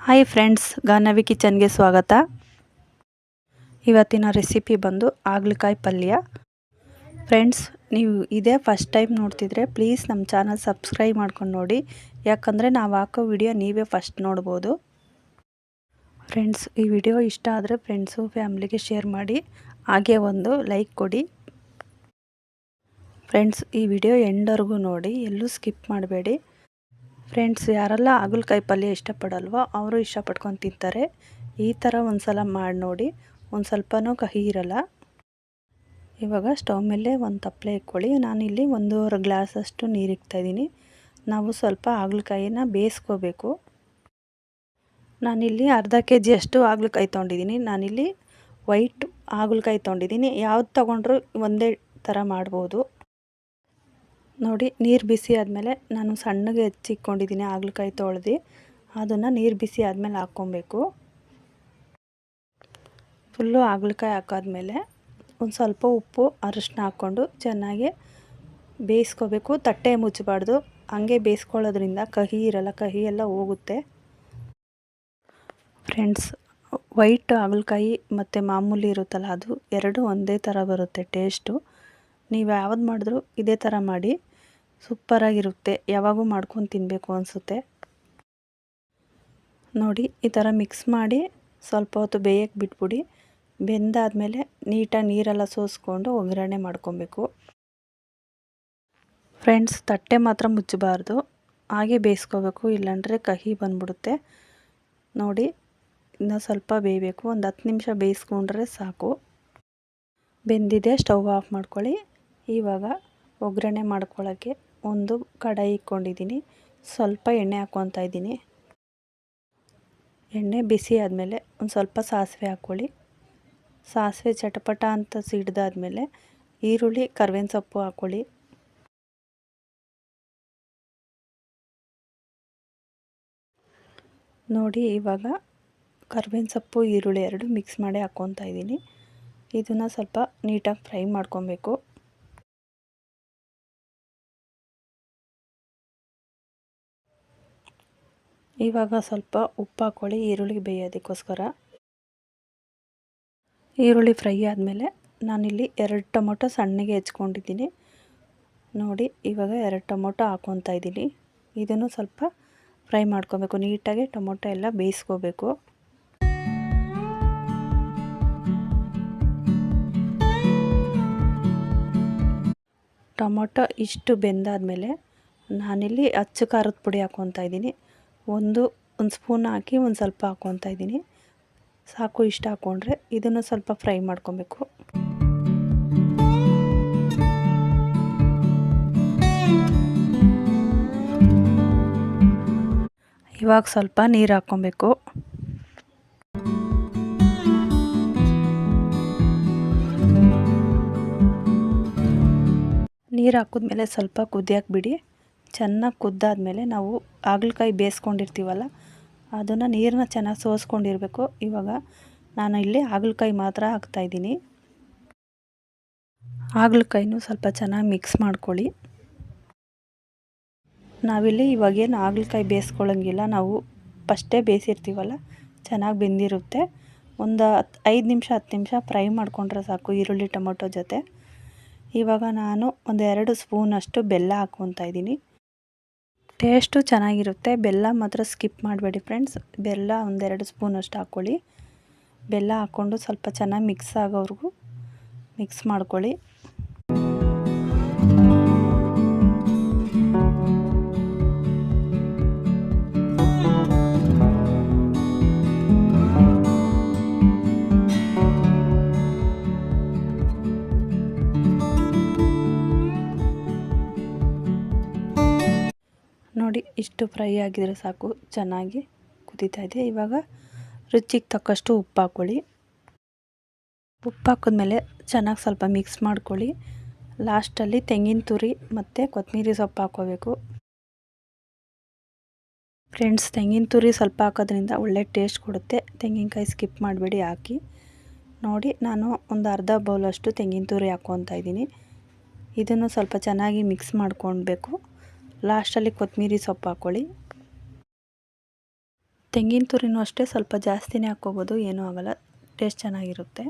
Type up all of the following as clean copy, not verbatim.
Hi friends, Ganavi ಕಿಚನ್ಗೆ ಸ್ವಾಗತ. ಇವತ್ತಿನ recipe ಬಂದು ಹಾಗಲಕಾಯಿ ಪಲ್ಯ. ಫ್ರೆಂಡ್ಸ್, ನೀವು ಇದೇ ಫಸ್ಟ್ ಟೈಮ್ ನೋಡ್ತಿದ್ರೆ ಪ್ಲೀಸ್ ನಮ್ಮ ಚಾನಲ್ ಸಬ್ಸ್ಕ್ರೈಬ್ ಮಾಡ್ಕೊಂಡು ನೋಡಿ, ಯಾಕಂದರೆ ನಾವು ಹಾಕೋ ವಿಡಿಯೋ ನೀವೇ ಫಸ್ಟ್ ನೋಡ್ಬೋದು. ಫ್ರೆಂಡ್ಸ್, ಈ ವಿಡಿಯೋ ಇಷ್ಟ ಆದರೆ ಫ್ರೆಂಡ್ಸು ಫ್ಯಾಮಿಲಿಗೆ ಶೇರ್ ಮಾಡಿ, ಹಾಗೆ ಒಂದು ಲೈಕ್ ಕೊಡಿ. ಫ್ರೆಂಡ್ಸ್, ಈ ವಿಡಿಯೋ ಎಂಡ್ವರೆಗೂ ನೋಡಿ, ಎಲ್ಲೂ ಸ್ಕಿಪ್ ಮಾಡಬೇಡಿ. ಫ್ರೆಂಡ್ಸ್, ಯಾರೆಲ್ಲ ಹಾಗಲಕಾಯಿ ಪಲ್ಯ ಇಷ್ಟಪಡಲ್ವೋ ಅವರು ಇಷ್ಟಪಡ್ಕೊಂಡು ತಿಂತಾರೆ. ಈ ಥರ ಒಂದು ಸಲ ಮಾಡಿ ನೋಡಿ, ಒಂದು ಸ್ವಲ್ಪನೂ ಕಹಿ ಇರಲ್ಲ. ಇವಾಗ ಸ್ಟವ್ ಮೇಲೆ ಒಂದು ತಪ್ಪಲೆ ಇಟ್ಕೊಳ್ಳಿ. ನಾನಿಲ್ಲಿ 1.5 ಗ್ಲಾಸಷ್ಟು ನೀರು ಇಕ್ತಾಯಿದ್ದೀನಿ. ನಾವು ಸ್ವಲ್ಪ ಹಾಗಲಕಾಯಿನ ಬೇಯಿಸ್ಕೋಬೇಕು. ನಾನಿಲ್ಲಿ ಅರ್ಧ kg ಅಷ್ಟು ಹಾಗಲಕಾಯಿ ತೊಗೊಂಡಿದ್ದೀನಿ. ನಾನಿಲ್ಲಿ ವೈಟ್ ಹಾಗಲಕಾಯಿ ತೊಗೊಂಡಿದ್ದೀನಿ. ಯಾವ್ದು ತೊಗೊಂಡ್ರೂ ಒಂದೇ ಥರ ಮಾಡ್ಬೋದು. ನೋಡಿ, ನೀರು ಬಿಸಿ ಆದಮೇಲೆ ನಾನು ಸಣ್ಣಗೆ ಹೆಚ್ಚಿಟ್ಕೊಂಡಿದ್ದೀನಿ ಹಾಗಲಕಾಯಿ ತೊಳೆದು. ಅದನ್ನು ನೀರು ಬಿಸಿ ಆದಮೇಲೆ ಹಾಕ್ಕೊಬೇಕು. ಫುಲ್ಲು ಹಾಗಲಕಾಯಿ ಹಾಕಾದ್ಮೇಲೆ ಒಂದು ಸ್ವಲ್ಪ ಉಪ್ಪು ಅರಿಶಿನ ಹಾಕ್ಕೊಂಡು ಚೆನ್ನಾಗಿ ಬೇಯಿಸ್ಕೋಬೇಕು. ತಟ್ಟೆ ಮುಚ್ಚಬಾರ್ದು, ಹಾಗೆ ಬೇಯಿಸ್ಕೊಳ್ಳೋದ್ರಿಂದ ಕಹಿ ಇರಲ್ಲ, ಕಹಿ ಎಲ್ಲ ಹೋಗುತ್ತೆ. ಫ್ರೆಂಡ್ಸ್, ವೈಟ್ ಹಾಗಲಕಾಯಿ ಮತ್ತು ಮಾಮೂಲಿ ಇರುತ್ತಲ್ಲ, ಅದು ಎರಡು ಒಂದೇ ಥರ ಬರುತ್ತೆ ಟೇಸ್ಟು. ನೀವು ಯಾವ್ದು ಮಾಡಿದ್ರೂ ಇದೇ ಥರ ಮಾಡಿ, ಸೂಪರಾಗಿರುತ್ತೆ. ಯಾವಾಗೂ ಮಾಡ್ಕೊಂಡು ತಿನ್ನಬೇಕು ಅನಿಸುತ್ತೆ. ನೋಡಿ, ಈ ಥರ ಮಿಕ್ಸ್ ಮಾಡಿ ಸ್ವಲ್ಪ ಹೊತ್ತು ಬೇಯಕ್ಕೆ ಬಿಟ್ಬಿಡಿ. ಬೆಂದಾದಮೇಲೆ ನೀಟಾಗಿ ನೀರೆಲ್ಲ ಸೋಸ್ಕೊಂಡು ಒಗ್ಗರಣೆ ಮಾಡ್ಕೊಬೇಕು. ಫ್ರೆಂಡ್ಸ್, ತಟ್ಟೆ ಮಾತ್ರ ಮುಚ್ಚಬಾರ್ದು, ಹಾಗೆ ಬೇಯಿಸ್ಕೋಬೇಕು, ಇಲ್ಲಾಂದರೆ ಕಹಿ ಬಂದ್ಬಿಡುತ್ತೆ. ನೋಡಿ, ಇನ್ನೂ ಸ್ವಲ್ಪ ಬೇಯಬೇಕು. ಒಂದು 10 ನಿಮಿಷ ಬೇಯಿಸ್ಕೊಂಡ್ರೆ ಸಾಕು. ಬೆಂದಿದೆ, ಸ್ಟವ್ ಆಫ್ ಮಾಡ್ಕೊಳ್ಳಿ. ಇವಾಗ ಒಗ್ಗರಣೆ ಮಾಡ್ಕೊಳ್ಳೋಕ್ಕೆ ಒಂದು ಕಡಾಯಿ ಇಟ್ಕೊಂಡಿದ್ದೀನಿ. ಸ್ವಲ್ಪ ಎಣ್ಣೆ ಹಾಕ್ಕೊತಾ ಇದ್ದೀನಿ. ಎಣ್ಣೆ ಬಿಸಿ ಆದಮೇಲೆ ಒಂದು ಸ್ವಲ್ಪ ಸಾಸಿವೆ ಹಾಕ್ಕೊಳ್ಳಿ. ಸಾಸಿವೆ ಚಟಪಟ ಅಂತ ಸಿಡ್ದಾದ್ಮೇಲೆ ಈರುಳ್ಳಿ, ಕರ್ಬೇವಿನ ಸೊಪ್ಪು ಹಾಕ್ಕೊಳ್ಳಿ. ನೋಡಿ, ಇವಾಗ ಕರ್ಬೇವಿನ ಸೊಪ್ಪು, ಈರುಳ್ಳಿ ಎರಡು ಮಿಕ್ಸ್ ಮಾಡಿ ಹಾಕ್ಕೊತಾ ಇದ್ದೀನಿ. ಇದನ್ನು ಸ್ವಲ್ಪ ನೀಟಾಗಿ ಫ್ರೈ ಮಾಡ್ಕೊಬೇಕು. ಇವಾಗ ಸ್ವಲ್ಪ ಉಪ್ಪು ಹಾಕ್ಕೊಳ್ಳಿ, ಈರುಳ್ಳಿ ಬೇಯೋದಕ್ಕೋಸ್ಕರ. ಈರುಳ್ಳಿ ಫ್ರೈ ಆದಮೇಲೆ ನಾನಿಲ್ಲಿ 2 ಟೊಮೊಟೊ ಸಣ್ಣಗೆ ಹೆಚ್ಕೊಂಡಿದ್ದೀನಿ. ನೋಡಿ, ಇವಾಗ 2 ಟೊಮೊಟೊ ಹಾಕ್ಕೊತಾ ಇದ್ದೀನಿ. ಇದನ್ನು ಸ್ವಲ್ಪ ಫ್ರೈ ಮಾಡ್ಕೊಬೇಕು. ನೀಟಾಗಿ ಟೊಮೊಟೊ ಎಲ್ಲ ಬೇಯಿಸ್ಕೋಬೇಕು. ಟೊಮೊಟೊ ಇಷ್ಟು ಬೆಂದಾದಮೇಲೆ ನಾನಿಲ್ಲಿ ಅಚ್ಚ ಖಾರದ ಪುಡಿ ಹಾಕ್ಕೊತಾ ಇದ್ದೀನಿ. ಒಂದು ಸ್ಪೂನ್ ಹಾಕಿ ಒಂದು ಸ್ವಲ್ಪ ಹಾಕ್ಕೊತಾ ಇದ್ದೀನಿ. ಸಾಕು, ಇಷ್ಟ ಹಾಕ್ಕೊಂಡ್ರೆ ಇದನ್ನು ಸ್ವಲ್ಪ ಫ್ರೈ ಮಾಡ್ಕೊಬೇಕು. ಇವಾಗ ಸ್ವಲ್ಪ ನೀರು ಹಾಕ್ಕೊಬೇಕು. ನೀರು ಹಾಕಿದ್ಮೇಲೆ ಸ್ವಲ್ಪ ಕುದಿಯಕ್ಕೆ ಬಿಡಿ. ಚೆನ್ನಾಗಿ ಕುದ್ದಾದ್ಮೇಲೆ ನಾವು ಹಾಗಲಕಾಯಿ ಬೇಯಿಸ್ಕೊಂಡಿರ್ತೀವಲ್ಲ, ಅದನ್ನು ನೀರನ್ನ ಚೆನ್ನಾಗಿ ಸೋಸ್ಕೊಂಡಿರಬೇಕು. ಇವಾಗ ನಾನು ಇಲ್ಲಿ ಹಾಗಲಕಾಯಿ ಮಾತ್ರ ಹಾಕ್ತಾಯಿದ್ದೀನಿ. ಹಾಗಲಕಾಯಿನೂ ಸ್ವಲ್ಪ ಚೆನ್ನಾಗಿ ಮಿಕ್ಸ್ ಮಾಡ್ಕೊಳ್ಳಿ. ನಾವಿಲ್ಲಿ ಇವಾಗೇನು ಹಾಗಲಕಾಯಿ ಬೇಯಿಸ್ಕೊಳ್ಳೋಂಗಿಲ್ಲ, ನಾವು ಫಸ್ಟೇ ಬೇಯಿಸಿರ್ತೀವಲ್ಲ, ಚೆನ್ನಾಗಿ ಬೆಂದಿರುತ್ತೆ. ಒಂದು 5 ನಿಮಿಷ 10 ನಿಮಿಷ ಫ್ರೈ ಮಾಡಿಕೊಂಡ್ರೆ ಸಾಕು ಈರುಳ್ಳಿ ಟೊಮೊಟೊ ಜೊತೆ. ಇವಾಗ ನಾನು ಒಂದು 2 ಸ್ಪೂನಷ್ಟು ಬೆಲ್ಲ ಹಾಕ್ಕೊತಾ ಇದ್ದೀನಿ. ಟೇಸ್ಟು ಚೆನ್ನಾಗಿರುತ್ತೆ. ಬೆಲ್ಲ ಮಾತ್ರ ಸ್ಕಿಪ್ ಮಾಡಬೇಡಿ ಫ್ರೆಂಡ್ಸ್. ಬೆಲ್ಲ ಒಂದು 2 ಸ್ಪೂನಷ್ಟು ಹಾಕ್ಕೊಳ್ಳಿ. ಬೆಲ್ಲ ಹಾಕ್ಕೊಂಡು ಸ್ವಲ್ಪ ಚೆನ್ನಾಗಿ ಮಿಕ್ಸ್ ಆಗೋವರೆಗೂ ಮಿಕ್ಸ್ ಮಾಡ್ಕೊಳ್ಳಿ. ನೋಡಿ, ಇಷ್ಟು ಫ್ರೈ ಆಗಿದ್ರೆ ಸಾಕು. ಚೆನ್ನಾಗಿ ಕುದೀತಾ ಇದೆ. ಇವಾಗ ರುಚಿಗೆ ತಕ್ಕಷ್ಟು ಉಪ್ಪು ಹಾಕ್ಕೊಳ್ಳಿ. ಉಪ್ಪು ಹಾಕಿದ್ಮೇಲೆ ಚೆನ್ನಾಗಿ ಸ್ವಲ್ಪ ಮಿಕ್ಸ್ ಮಾಡ್ಕೊಳ್ಳಿ. ಲಾಸ್ಟಲ್ಲಿ ತೆಂಗಿನ ತುರಿ ಮತ್ತು ಕೊತ್ತಂಬರಿ ಸೊಪ್ಪು ಹಾಕ್ಕೋಬೇಕು. ಫ್ರೆಂಡ್ಸ್, ತೆಂಗಿನ ತುರಿ ಸ್ವಲ್ಪ ಹಾಕೋದ್ರಿಂದ ಒಳ್ಳೆ ಟೇಸ್ಟ್ ಕೊಡುತ್ತೆ. ತೆಂಗಿನಕಾಯಿ ಸ್ಕಿಪ್ ಮಾಡಬೇಡಿ, ಹಾಕಿ. ನೋಡಿ, ನಾನು ಒಂದು ಅರ್ಧ ಬೌಲಷ್ಟು ತೆಂಗಿನ ತುರಿ ಹಾಕ್ಕೊತಾ ಇದ್ದೀನಿ. ಇದನ್ನು ಸ್ವಲ್ಪ ಚೆನ್ನಾಗಿ ಮಿಕ್ಸ್ ಮಾಡ್ಕೊಳ್ಬೇಕು. ಲಾಸ್ಟಲ್ಲಿ ಕೊತ್ತಂಬರಿ ಸೊಪ್ಪು ಹಾಕ್ಕೊಳ್ಳಿ. ತೆಂಗಿನ ತುರಿನೂ ಅಷ್ಟೇ ಸ್ವಲ್ಪ ಜಾಸ್ತಿನೇ ಹಾಕ್ಕೋಬೋದು, ಏನೂ ಆಗೋಲ್ಲ, ಟೇಸ್ಟ್ ಚೆನ್ನಾಗಿರುತ್ತೆ.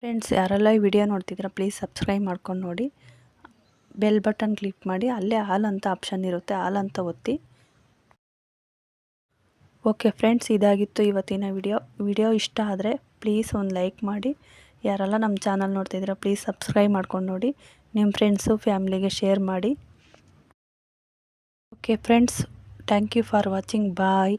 ಫ್ರೆಂಡ್ಸ್, ಯಾರೆಲ್ಲ ಈ ವಿಡಿಯೋ ನೋಡ್ತಿದ್ದೀರಾ ಪ್ಲೀಸ್ ಸಬ್ಸ್ಕ್ರೈಬ್ ಮಾಡ್ಕೊಂಡು ನೋಡಿ, ಬೆಲ್ ಬಟನ್ ಕ್ಲಿಕ್ ಮಾಡಿ, ಅಲ್ಲೇ ಆಲ್ ಅಂತ ಆಪ್ಷನ್ ಇರುತ್ತೆ, ಆಲ್ ಅಂತ ಒತ್ತಿ. ಓಕೆ ಫ್ರೆಂಡ್ಸ್, ಇದಾಗಿತ್ತು ಇವತ್ತಿನ ವಿಡಿಯೋ ಇಷ್ಟ ಆದರೆ ಪ್ಲೀಸ್ ಒಂದು ಲೈಕ್ ಮಾಡಿ. ಯಾರೆಲ್ಲ ನಮ್ಮ ಚಾನಲ್ ನೋಡ್ತಿದ್ದೀರಾ ಪ್ಲೀಸ್ ಸಬ್ಸ್ಕ್ರೈಬ್ ಮಾಡ್ಕೊಂಡು ನೋಡಿ, ನಿಮ್ಮ ಫ್ರೆಂಡ್ಸು ಫ್ಯಾಮ್ಲಿಗೆ ಶೇರ್ ಮಾಡಿ. Okay friends, thank you for watching. Bye.